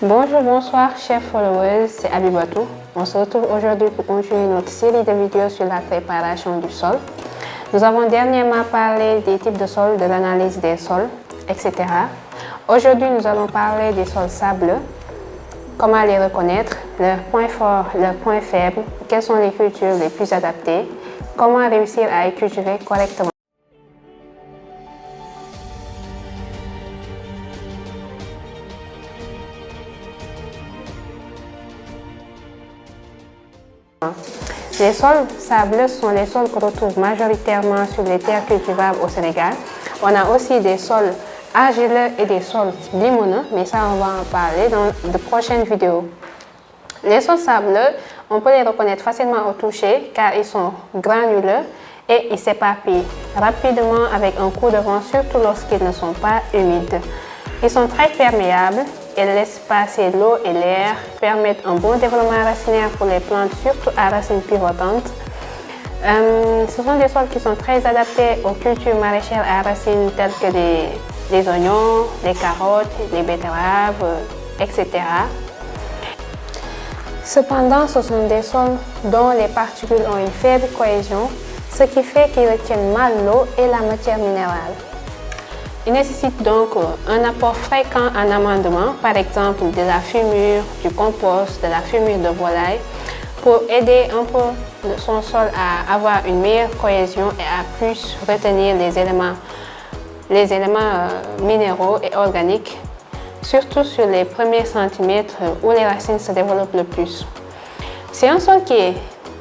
Bonjour, bonsoir, chers followers, c'est Abibatou. On se retrouve aujourd'hui pour continuer notre série de vidéos sur la préparation du sol. Nous avons dernièrement parlé des types de sols, de l'analyse des sols, etc. Aujourd'hui, nous allons parler des sols sableux, comment les reconnaître, leurs points forts, leurs points faibles, quelles sont les cultures les plus adaptées, comment réussir à y cultiver correctement. Les sols sableux sont les sols qu'on retrouve majoritairement sur les terres cultivables au Sénégal. On a aussi des sols argileux et des sols limoneux, mais ça on va en parler dans de prochaines vidéos. Les sols sableux, on peut les reconnaître facilement au toucher car ils sont granuleux et ils s'éparpillent rapidement avec un coup de vent, surtout lorsqu'ils ne sont pas humides. Ils sont très perméables. Elles laissent passer l'eau et l'air, permettent un bon développement racinaire pour les plantes, surtout à racines pivotantes. Ce sont des sols qui sont très adaptés aux cultures maraîchères à racines telles que les oignons, les carottes, les betteraves, etc. Cependant, ce sont des sols dont les particules ont une faible cohésion, ce qui fait qu'ils retiennent mal l'eau et la matière minérale. Il nécessite donc un apport fréquent en amendement, par exemple de la fumure, du compost, de la fumure de volaille, pour aider un peu son sol à avoir une meilleure cohésion et à plus retenir les éléments minéraux et organiques, surtout sur les premiers centimètres où les racines se développent le plus. C'est un sol qui est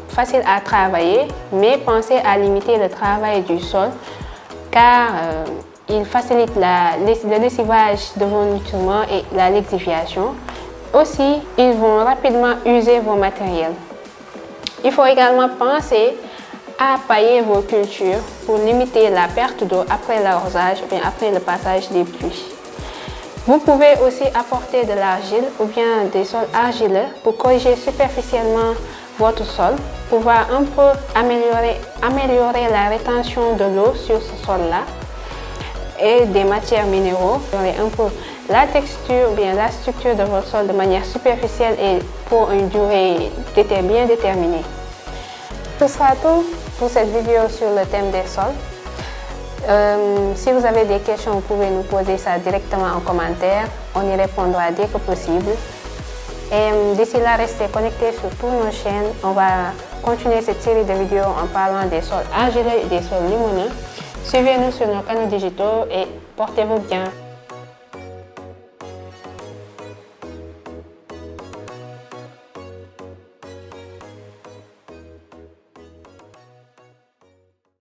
facile à travailler, mais pensez à limiter le travail du sol car il facilite le lessivage de vos nutriments et la lixiviation. Aussi, ils vont rapidement user vos matériels. Il faut également penser à pailler vos cultures pour limiter la perte d'eau après l'arrosage ou bien après le passage des pluies. Vous pouvez aussi apporter de l'argile ou bien des sols argileux pour corriger superficiellement votre sol, pouvoir un peu améliorer la rétention de l'eau sur ce sol-là et des matières minéraux, un peu la texture ou bien la structure de votre sol de manière superficielle et pour une durée bien déterminée. Ce sera tout pour cette vidéo sur le thème des sols. Si vous avez des questions, vous pouvez nous poser ça directement en commentaire. On y répondra dès que possible. Et d'ici là, restez connectés sur toutes nos chaînes. On va continuer cette série de vidéos en parlant des sols argileux et des sols limoneux. Suivez-nous sur nos canaux digitaux et portez-vous bien.